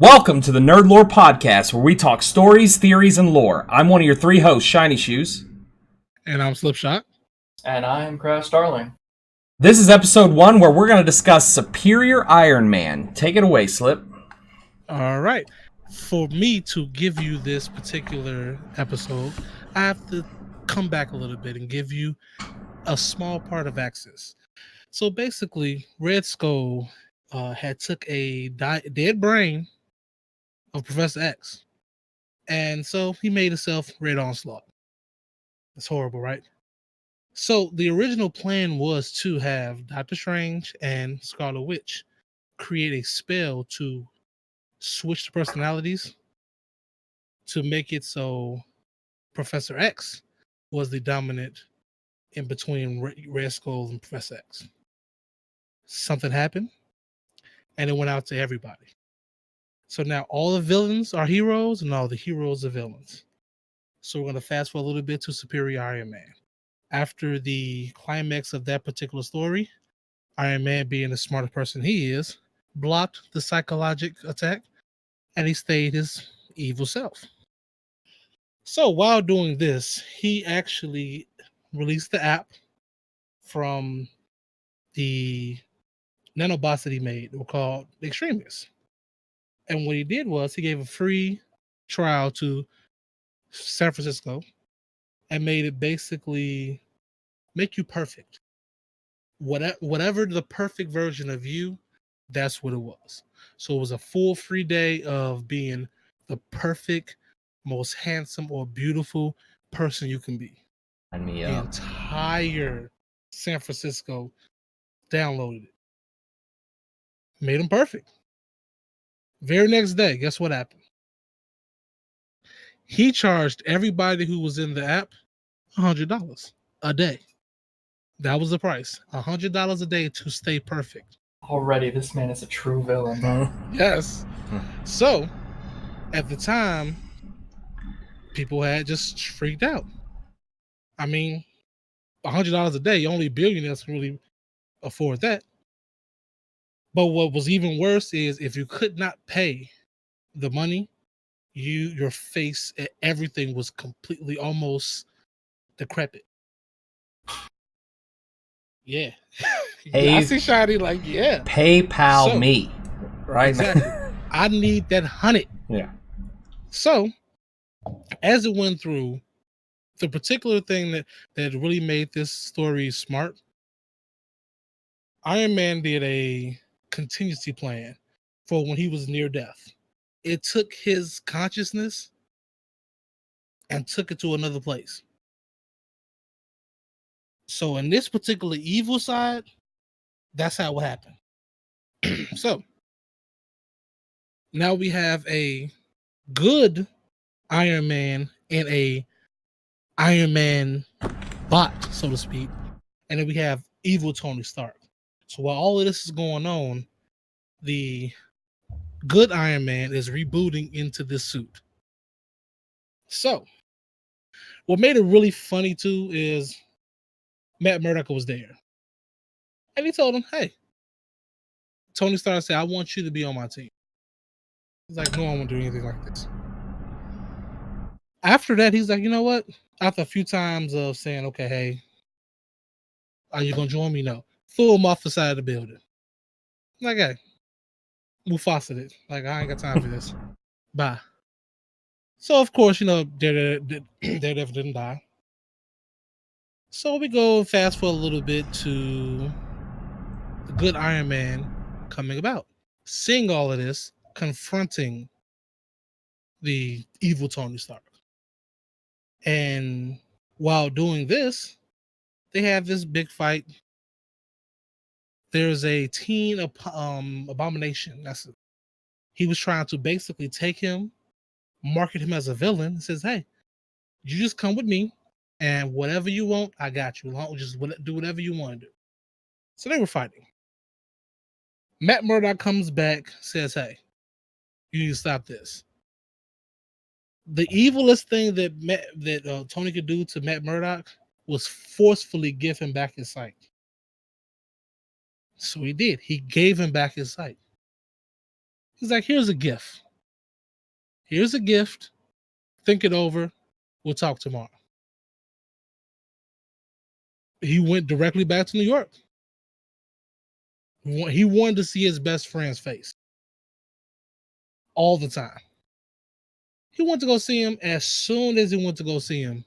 Welcome to the Nerd Lore Podcast, where we talk stories, theories, and lore. I'm one of your three hosts, Shiny Shoes. And I'm Slipshot. And I am Crash Darling. This is episode 1, where we're going to discuss Superior Ironman. Take it away, Slip. All right. For me to give you this particular episode, I have to come back a little bit and give you a small part of Axis. So basically, Red Skull had took a dead brain of Professor X. And so he made himself Red Onslaught. That's horrible, right? So the original plan was to have Doctor Strange and Scarlet Witch create a spell to switch the personalities to make it so Professor X was the dominant in between Red Skull and Professor X. Something happened, and it went out to everybody. So now all the villains are heroes, and all the heroes are villains. So we're going to fast forward a little bit to Superior Iron Man. After the climax of that particular story, Iron Man, being the smartest person he is, blocked the psychological attack, and he stayed his evil self. So while doing this, he actually released the app from the nanobots that he made. They were called the Extremists. And what he did was he gave a free trial to San Francisco and made it basically make you perfect. Whatever the perfect version of you, that's what it was. So it was a full free day of being the perfect, most handsome or beautiful person you can be. Sign me The up. entire San Francisco downloaded it. Made him perfect. Very next day, guess what happened? He charged everybody who was in the app $100 a day. That was the price. $100 a day to stay perfect. Already, this man is a true villain. Yes. So, at the time, people had just freaked out. I mean, $100 a day, only billionaires can really afford that. But what was even worse is if you could not pay the money, your face, everything was completely almost decrepit. Yeah. I see Shiny like, yeah. PayPal me. Right? Exactly. I need that 100. Yeah. So, as it went through, the particular thing that really made this story smart, Iron Man did a contingency plan for when he was near death. It took his consciousness and took it to another place. So in this particular evil side, that's how it happened. So now we have a good Iron Man and a Iron Man bot, so to speak. And then we have evil Tony Stark. So while all of this is going on, the good Iron Man is rebooting into this suit. So what made it really funny too is Matt Murdock was there. And he told him, hey, Tony Stark said, I want you to be on my team. He's like, no one will do anything like this. After that, he's like, you know what? After a few times of saying, okay, hey, are you going to join me? No. Threw him off the side of the building. Like, hey, Mufasa it. Like, I ain't got time for this. Bye. So, of course, Daredevil didn't die. So we go fast forward a little bit to the good Iron Man coming about. Seeing all of this, confronting the evil Tony Stark. And while doing this, they have this big fight. There's a teen abomination. He was trying to basically take him, market him as a villain. He says, hey, you just come with me, and whatever you want, I got you. Just do whatever you want to do. So they were fighting. Matt Murdock comes back, says, hey, you need to stop this. The evilest thing that Tony could do to Matt Murdock was forcefully give him back his sight. So he did. He gave him back his sight. He's like, here's a gift. Here's a gift. Think it over. We'll talk tomorrow. He went directly back to New York. He wanted to see his best friend's face all the time. He went to go see him. As soon as he went to go see him,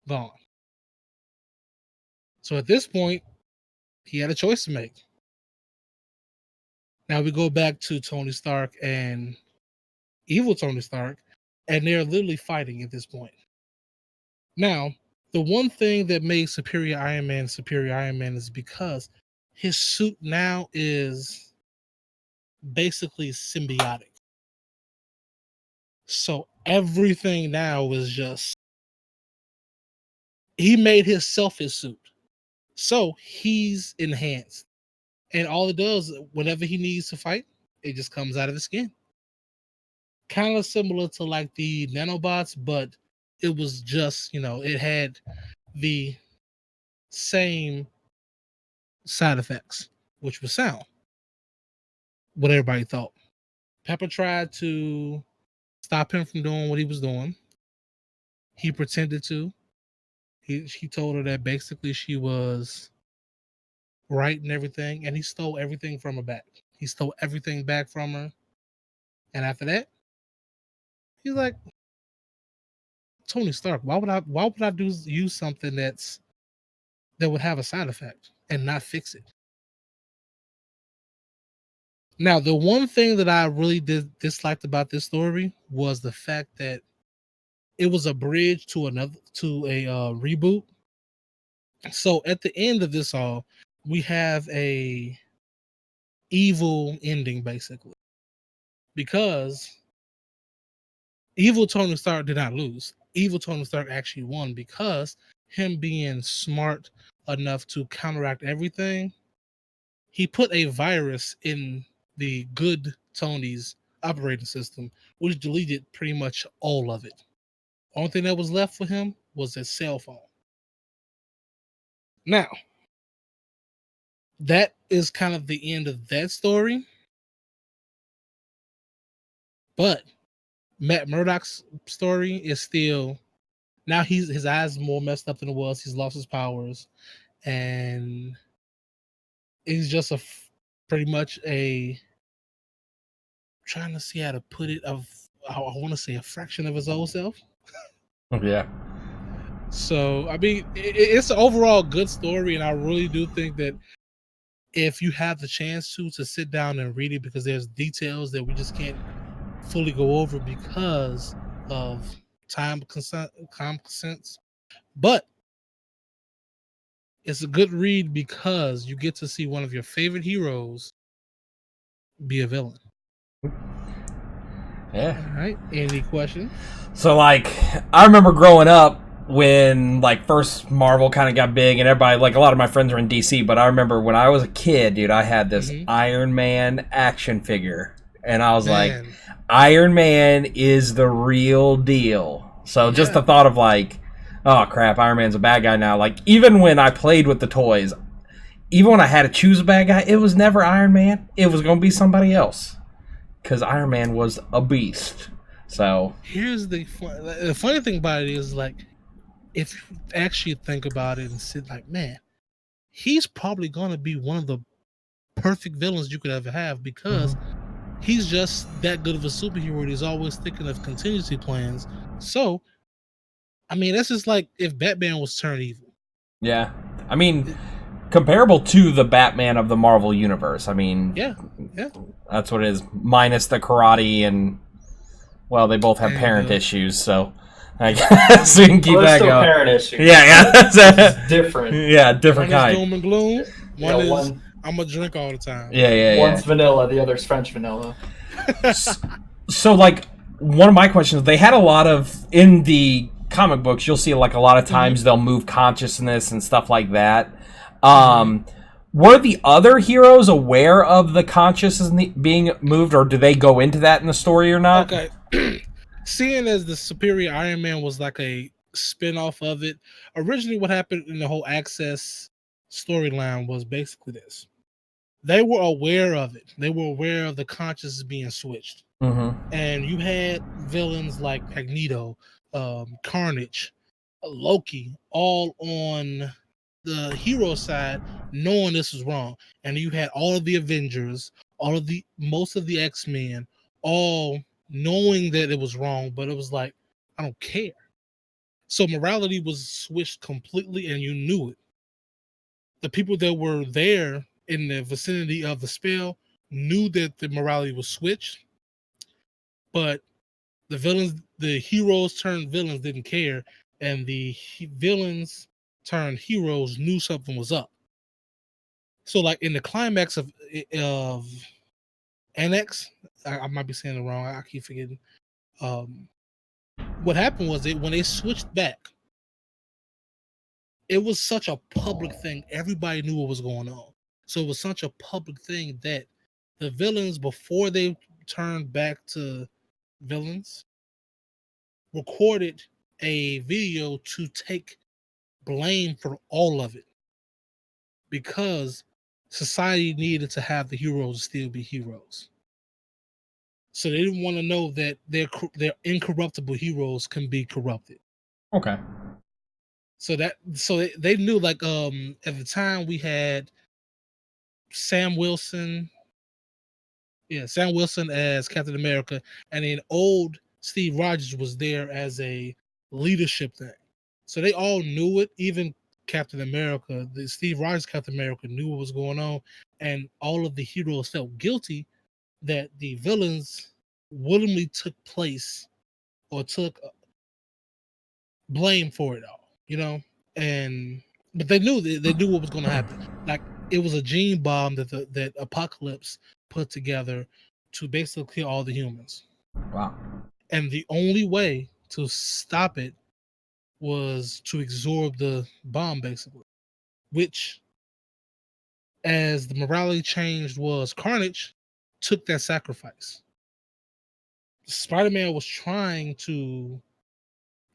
gone. So at this point, he had a choice to make. Now we go back to Tony Stark and evil Tony Stark, and they're literally fighting at this point. Now, the one thing that made Superior Iron Man is because his suit now is basically symbiotic. So everything now is just, he made himself his suit. So he's enhanced. And all it does, whenever he needs to fight, it just comes out of his skin. Kind of similar to like the nanobots, but it was just, it had the same side effects, which was sound. What everybody thought. Pepper tried to stop him from doing what he was doing. He pretended to. He told her that basically she was right and everything, and he stole everything from her back. He stole everything back from her. And after that, he's like, Tony Stark, why would I use something that would have a side effect and not fix it? Now, the one thing that I really disliked about this story was the fact that it was a bridge to a reboot. So at the end of this all, we have a evil ending basically, because evil Tony Stark did not lose. Evil Tony Stark actually won because him being smart enough to counteract everything, he put a virus in the good Tony's operating system, which deleted pretty much all of it. Only thing that was left for him was his cell phone. Now, that is kind of the end of that story. But Matt Murdock's story is still, now his eyes more messed up than it was. He's lost his powers, and he's just pretty much trying to see how to put it, I want to say a fraction of his old self. Yeah. So I mean, it's an overall good story, and I really do think that if you have the chance to sit down and read it, because there's details that we just can't fully go over because of time consents, but it's a good read because you get to see one of your favorite heroes be a villain. Yeah. All right. Any questions? So, like, I remember growing up when, like, first Marvel kind of got big and everybody, like, a lot of my friends were in DC, but I remember when I was a kid, dude, I had this Iron Man action figure. And I was like, Iron Man is the real deal. So just the thought of, like, oh, crap, Iron Man's a bad guy now. Like, even when I played with the toys, even when I had to choose a bad guy, it was never Iron Man. It was going to be somebody else. Because Iron Man was a beast. So here's the funny thing about it is, like, if you actually think about it and sit like, man, he's probably going to be one of the perfect villains you could ever have, because he's just that good of a superhero. He's always thinking of contingency plans. So, I mean, that's just like if Batman was turned evil. Yeah. I mean, comparable to the Batman of the Marvel Universe. I mean, yeah. That's what it is, minus the karate and, well, they both have parent issues, so I guess we can keep that still going. Parent issues. Yeah. It's different. Yeah, different one kind. Is doom and gloom. One is I'm gonna drink all the time. Yeah. One's vanilla, the other's French vanilla. So, like, one of my questions, they had a lot of, in the comic books, you'll see, like, a lot of times they'll move consciousness and stuff like that. Were the other heroes aware of the consciousness being moved, or do they go into that in the story or not? Okay. Seeing as the Superior Iron Man was like a spin-off of it, originally what happened in the whole Access storyline was basically this. they were aware of it. They were aware of the consciousness being switched. And you had villains like Magneto, Carnage, Loki, all on the hero side, knowing this was wrong. And you had all of the Avengers, most of the X-Men, all knowing that it was wrong, but it was like, I don't care. So morality was switched completely, and you knew it. The people that were there in the vicinity of the spell knew that the morality was switched, but the heroes turned villains didn't care, and the villains turned heroes knew something was up. So, like in the climax of NX, I might be saying it wrong. I keep forgetting. What happened was when they switched back, it was such a public thing. Everybody knew what was going on. So it was such a public thing that the villains, before they turned back to villains, recorded a video to take blame for all of it, because society needed to have the heroes still be heroes. So they didn't want to know that their incorruptible heroes can be corrupted. Okay. So they knew, like, at the time we had Sam Wilson as Captain America, and then old Steve Rogers was there as a leadership thing. So they all knew it. Even Captain America, the Steve Rogers Captain America, knew what was going on, and all of the heroes felt guilty that the villains willingly took blame for it all, but they knew what was going to happen. Like, it was a gene bomb that Apocalypse put together to basically kill all the humans. Wow. And the only way to stop it was to absorb the bomb, basically. Which, as the morality changed, was Carnage took that sacrifice. Spider-Man was trying to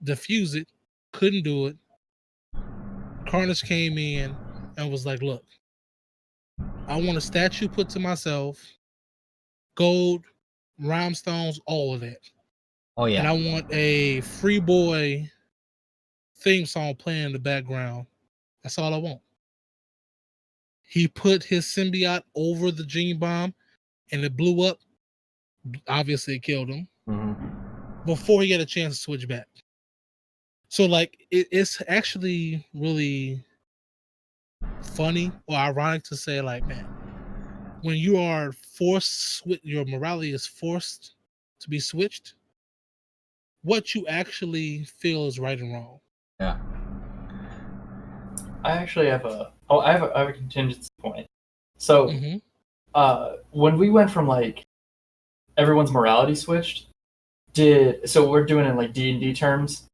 defuse it, couldn't do it. Carnage came in and was like, look, I want a statue put to myself, gold, rhinestones, all of that. Oh yeah. And I want a Free Boy theme song playing in the background. That's all I want. He put his symbiote over the gene bomb and it blew up. Obviously, it killed him before he got a chance to switch back. So, like, it's actually really funny or ironic to say, like, man, when you are your morality is forced to be switched, what you actually feel is right and wrong. Yeah. I actually have I have a contingency point. So, when we went from like everyone's morality switched, so we're doing it in like D&D terms.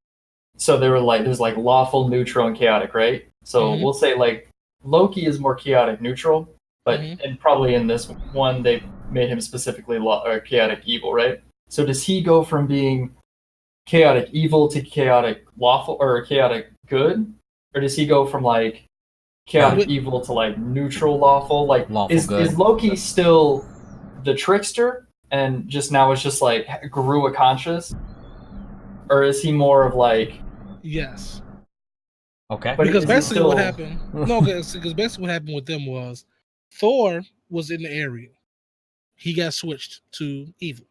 So there's like lawful, neutral, and chaotic, right? So we'll say like Loki is more chaotic neutral, but and probably in this one they made him specifically chaotic evil, right? So does he go from being chaotic evil to chaotic lawful or chaotic good, or does he go from like chaotic evil to like neutral lawful? Like lawful is good. Loki still the trickster and just now it's just like grew a conscience, or is he more of like yes? Okay. But because basically still... what happened? No, because basically what happened with them was Thor was in the area. He got switched to evil.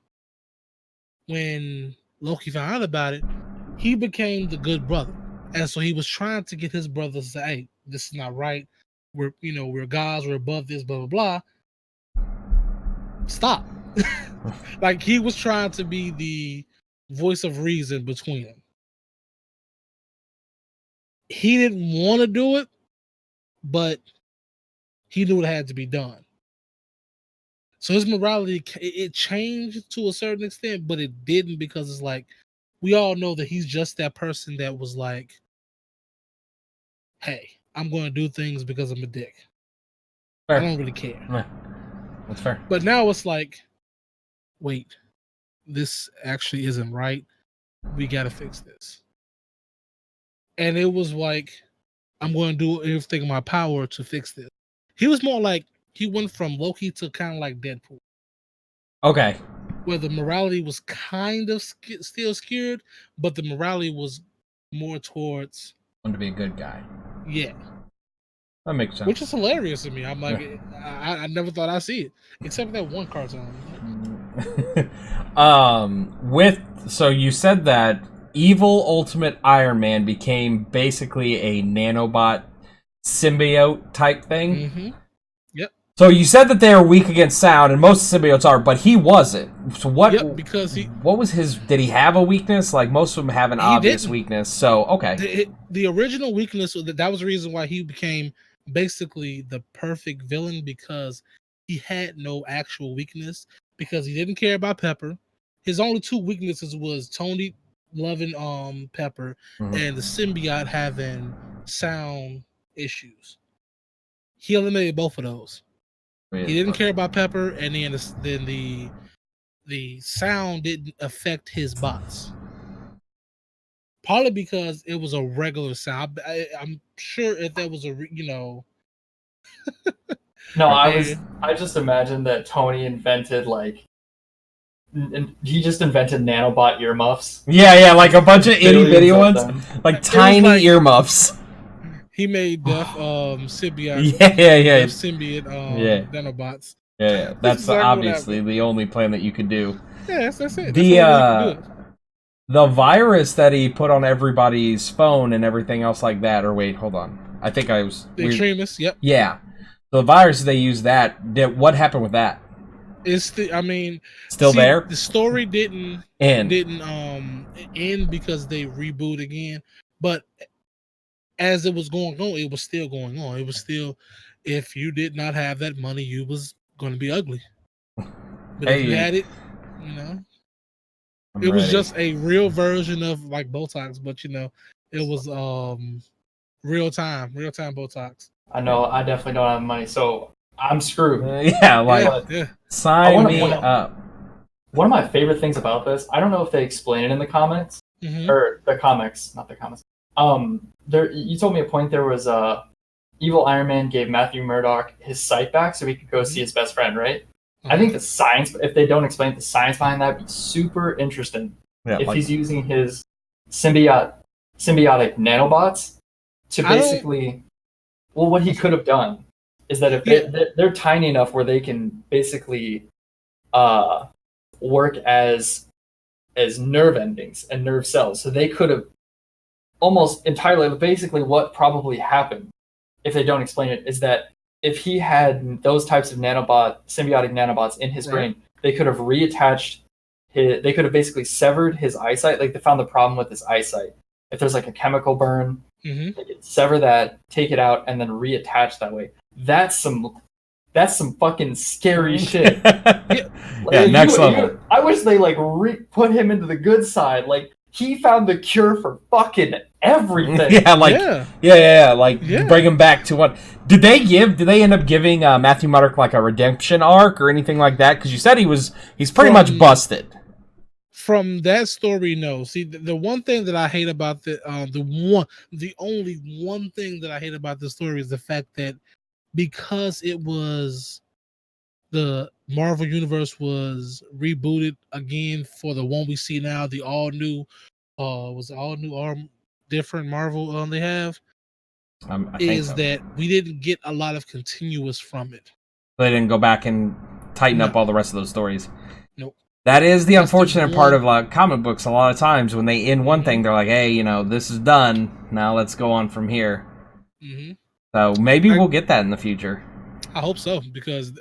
When Loki found out about it, he became the good brother, and so he was trying to get his brothers to say, "Hey, this is not right. We're gods. We're above this. Blah blah blah. Stop." Like, he was trying to be the voice of reason between them. He didn't want to do it, but he knew it had to be done. So his morality, it changed to a certain extent, but it didn't, because it's like, we all know that he's just that person that was like, hey, I'm going to do things because I'm a dick. Fair. I don't really care. Yeah. That's fair. But now it's like, wait, this actually isn't right. We got to fix this. And it was like, I'm going to do everything in my power to fix this. He was more like He went from Loki to kind of like Deadpool. Okay. Where the morality was kind of still skewed, but the morality was more towards Want to be a good guy. Yeah. That makes sense. Which is hilarious to me. I'm like, I never thought I'd see it, except that one cartoon. So you said that evil Ultimate Iron Man became basically a nanobot symbiote type thing. Mm-hmm. Yep. So you said that they are weak against sound, and most symbiotes are, but he wasn't. So what? Yep, because what was his? Did he have a weakness? Like most of them have an obvious weakness. So okay. The original weakness that was the reason why he became basically the perfect villain, because he had no actual weakness, because he didn't care about Pepper. His only two weaknesses was Tony loving Pepper and the symbiote having sound issues. He eliminated both of those. He didn't care about Pepper, and then the sound didn't affect his bots. Partly because it was a regular sound. I'm sure if that was No, I just imagined that Tony invented he just invented nanobot earmuffs. Yeah, like a bunch of itty bitty ones, like tiny earmuffs. He made deaf symbiote. Yeah. Symbiote nanobots. Yeah. That's exactly obviously the only plan that you could do. Yeah, that's it. The virus that he put on everybody's phone and everything else like that. Or wait, hold on. I think I was the extremists. Yep. Yeah, the virus they used that. What happened with that? It's still there. The story didn't end because they reboot again, but as it was going on, it was still going on. It was still, if you did not have that money, you was going to be ugly. But if you had it, it was just a real version of like Botox, but it was real time Botox. I know. I definitely don't have money, so I'm screwed. Sign me up. One of my favorite things about this, I don't know if they explain it in the comments or the comics, not the comments. You told me a point. There was evil Iron Man gave Matthew Murdock his sight back so he could go see his best friend, right? I think the science, if they don't explain the science behind that, would be super interesting. Yeah, if he's using his symbiotic nanobots to basically, what he could have done is that if they're tiny enough where they can basically work as nerve endings and nerve cells, so they could have almost entirely, basically what probably happened, if they don't explain it, is that if he had those types of symbiotic nanobots in his brain, they could have reattached they could have basically severed his eyesight. Like they found the problem with his eyesight. If there's like a chemical burn, they could sever that, take it out, and then reattach that way. That's some fucking scary shit. Next level. I wish they put him into the good side. Like he found the cure for fucking everything. Bring him back to what? Did they end up giving Matthew Murdock like a redemption arc or anything like that? Because you said he's pretty much busted. From that story, no. See, the one thing that I hate about the only one thing that I hate about the story is the fact that because it was the Marvel Universe was rebooted again for the one we see now, the all new different Marvel they have, that we didn't get a lot of continuous from it. They didn't go back and tighten up all the rest of those stories. Nope. That is the unfortunate part of comic books. A lot of times when they end one thing, they're like, hey, this is done. Now let's go on from here. So maybe we'll get that in the future. I hope so, because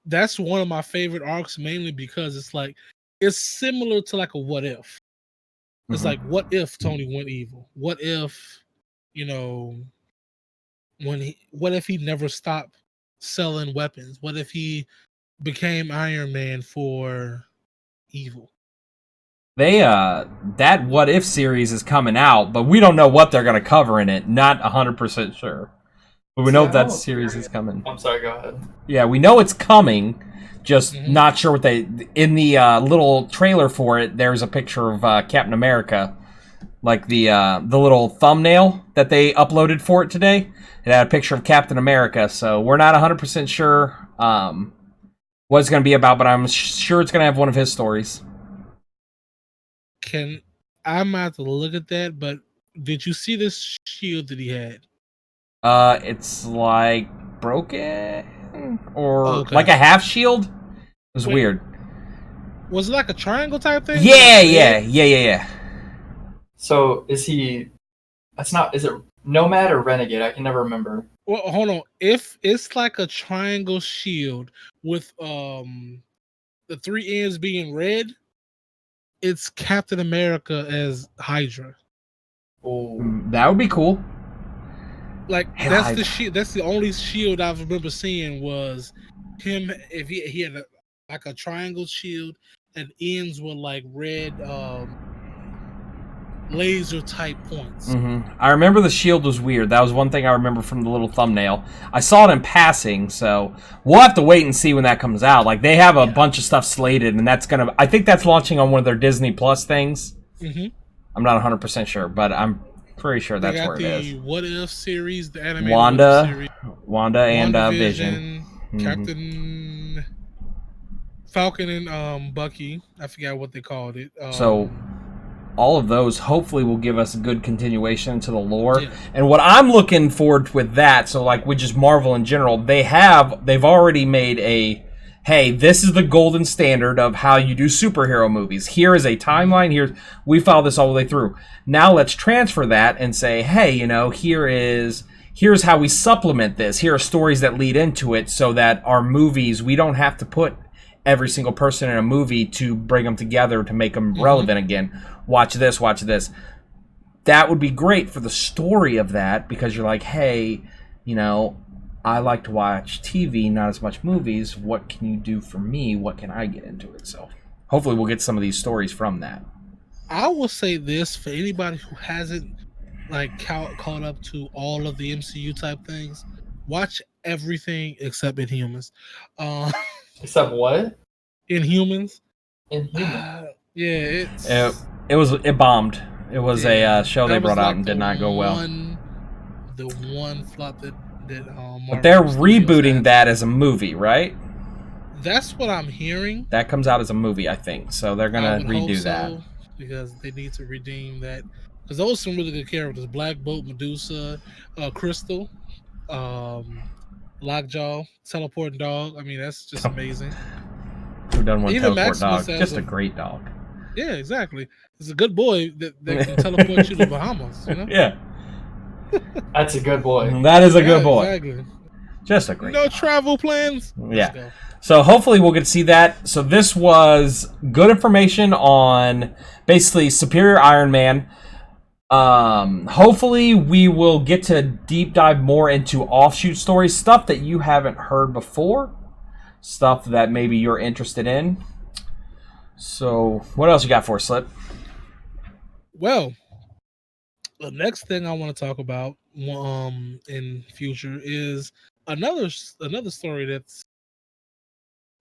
that's one of my favorite arcs, mainly because it's similar to like a what if. It's like, what if Tony went evil? What if, what if he never stopped selling weapons? What if he became Iron Man for evil? That what if series is coming out, but we don't know what they're going to cover in it. Not 100% sure. But we know that series is coming. I'm sorry, go ahead. Yeah, we know it's coming. Just not sure what in the little trailer for it. There's a picture of Captain America, like the little thumbnail that they uploaded for it today. It had a picture of Captain America, so we're not 100% sure what it's going to be about, but I'm sure it's going to have one of his stories. I might have to look at that, but did you see this shield that he had? It's like broken or like a half shield. It was weird. Was it like a triangle type thing? Yeah. So is he? That's not. Is it Nomad or Renegade? I can never remember. Well, hold on. If it's like a triangle shield with the 3 ends being red, it's Captain America as Hydra. Oh, that would be cool. Like that's the shield. That's the only shield I remember seeing was him. If he had like a triangle shield and ends were like red laser type points. I remember the shield was weird. That was one thing I remember from the little thumbnail. I saw it in passing, so we'll have to wait and see when that comes out. Like they have a bunch of stuff slated, and I think that's launching on one of their Disney Plus things. I'm not 100% sure, but I'm pretty sure that's where it is. The What If series, the animated Wanda and Vision. Captain Falcon and Bucky. I forgot what they called it. So all of those hopefully will give us a good continuation to the lore. And what I'm looking forward to with that, so like with just Marvel in general, they've already made hey, this is the golden standard of how you do superhero movies. Here is a timeline. We follow this all the way through. Now let's transfer that and say, hey, here's how we supplement this. Here are stories that lead into it so that our movies, we don't have to put every single person in a movie to bring them together to make them relevant again. Watch this. That would be great for the story of that, because you're like, hey, I like to watch TV, not as much movies. What can you do for me? What can I get into it? So hopefully we'll get some of these stories from that. I will say this for anybody who hasn't caught up to all of the MCU type things, watch everything except Inhumans. Except what? Inhumans. Inhumans. It bombed. It was a show they brought out and did not go well. The one flop that but they're rebooting that as a movie, right? That's what I'm hearing. That comes out as a movie, I think. So they're gonna redo that because they need to redeem that. Because those are some really good characters: Black Bolt, Medusa, Crystal, Lockjaw, Teleporting Dog. I mean, that's just amazing. Who done one teleport dog? Just a great dog. Yeah, exactly. It's a good boy that can teleport you to Bahamas. Yeah. That's a good boy. That is a good boy. Exactly. Just a great dog. Travel plans? Yeah. So hopefully we'll get to see that. So this was good information on basically Superior Iron Man. Hopefully we will get to deep dive more into offshoot stories, stuff that you haven't heard before, stuff that maybe you're interested in. So what else you got for us, Slip? Well, the next thing I want to talk about in future is another story that's,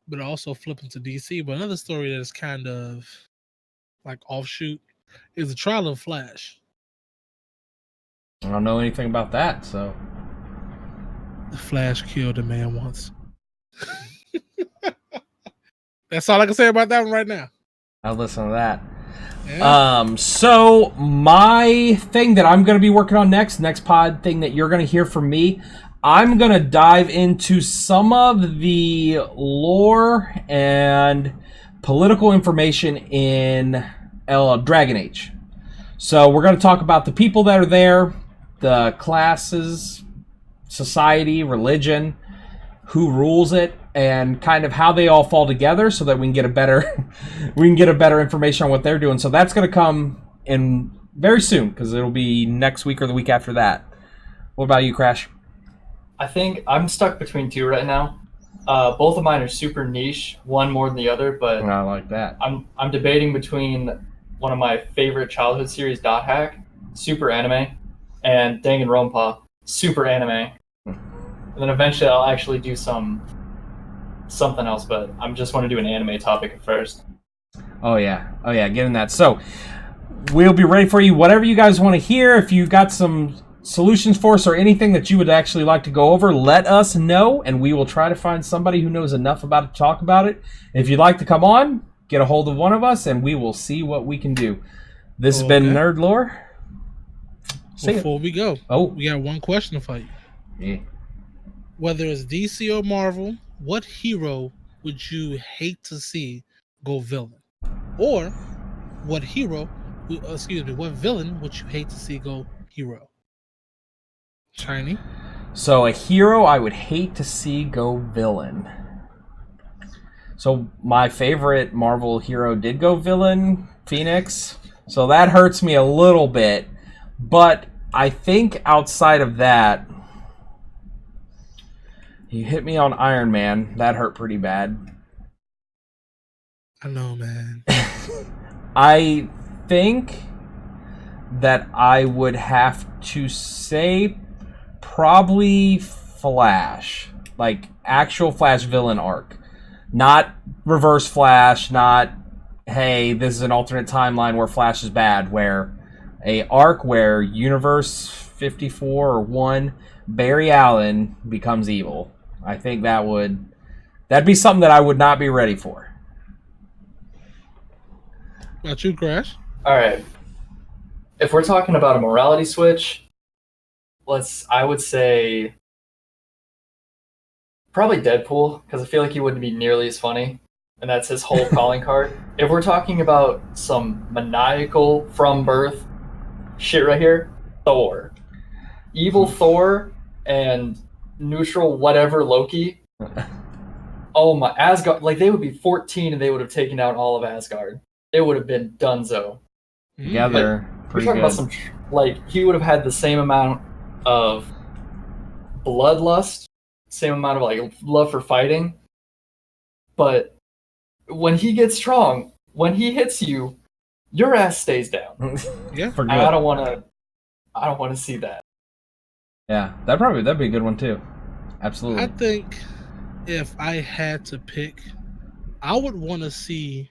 but also flipping to DC, but another story that is kind of like offshoot is the trial of Flash. I don't know anything about that, so. The Flash killed a man once. That's all I can say about that one right now. I'll listen to that. Yeah. So my thing that I'm going to be working on next pod thing that you're going to hear from me, I'm going to dive into some of the lore and political information in Dragon Age. So we're going to talk about the people that are there, the classes, society, religion, who rules it, and kind of how they all fall together, so that we can get a better information on what they're doing. So that's going to come in very soon, because it'll be next week or the week after that. What about you, Crash? I think I'm stuck between two right now. Both of mine are super niche, one more than the other, but I like that. I'm debating between one of my favorite childhood series, Dot Hack, super anime, and Danganronpa, super anime. And then eventually I'll actually do something else, but I just want to do an anime topic first. Oh yeah, get in that. So we'll be ready for you. Whatever you guys want to hear, if you got some solutions for us or anything that you would actually like to go over, let us know, and we will try to find somebody who knows enough about it to talk about it. If you'd like to come on, get a hold of one of us, and we will see what we can do. This has been Nerd Lore. Before we go, we got one question for you. Yeah. Whether it's DC or Marvel, what hero would you hate to see go villain? Or what villain would you hate to see go hero? Shiny? So a hero I would hate to see go villain. So my favorite Marvel hero did go villain, Phoenix. So that hurts me a little bit. But I think outside of that, you hit me on Iron Man. That hurt pretty bad. I know, man. I think that I would have to say probably Flash. Like, actual Flash villain arc. Not Reverse Flash, not, hey, this is an alternate timeline where Flash is bad, where a arc where Universe 54 or 1, Barry Allen becomes evil. I think that'd be something that I would not be ready for. About you, Crash? All right. If we're talking about a morality switch, I would say probably Deadpool, because I feel like he wouldn't be nearly as funny, and that's his whole calling card. If we're talking about some maniacal from birth shit right here, Thor. Evil Thor and neutral whatever Loki. Oh my, Asgard, like they would be 14 and they would have taken out all of Asgard. It would have been donezo. Yeah, they're pretty talking good. about he would have had the same amount of bloodlust, same amount of like love for fighting. But when he gets strong, when he hits you, your ass stays down. Yeah, for good. I don't want to see that. Yeah, that'd be a good one too. Absolutely. I think if I had to pick, I would want to see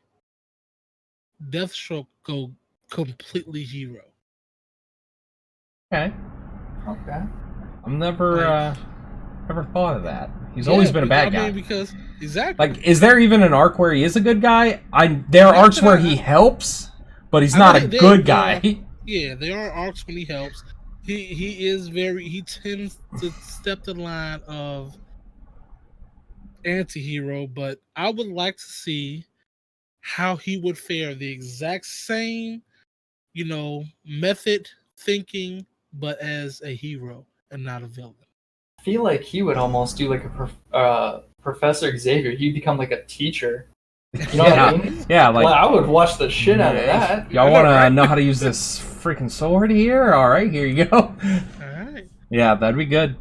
Deathstroke go completely hero. Okay. I've never thought of that. He's Yeah, always been a bad guy. I mean, because exactly. Like, is there even an arc where he is a good guy? There are arcs where he helps, but he's not a good guy. Yeah, there are arcs when he helps. He tends to step the line of anti-hero, but I would like to see how he would fare the exact same, method thinking, but as a hero and not a villain. I feel like he would almost do like a Professor Xavier. He'd become like a teacher. You know what I mean? Yeah, like, well, I would watch the shit out of that. Y'all want to know how to use this freaking sword here? All right, here you go. All right. Yeah, that'd be good.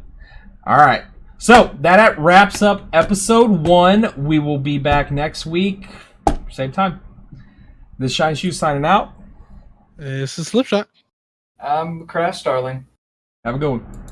All right. So that wraps up episode 1. We will be back next week, same time. This is Shine Shoe signing out. This is Slipshot. I'm Crash Starling. Have a good one.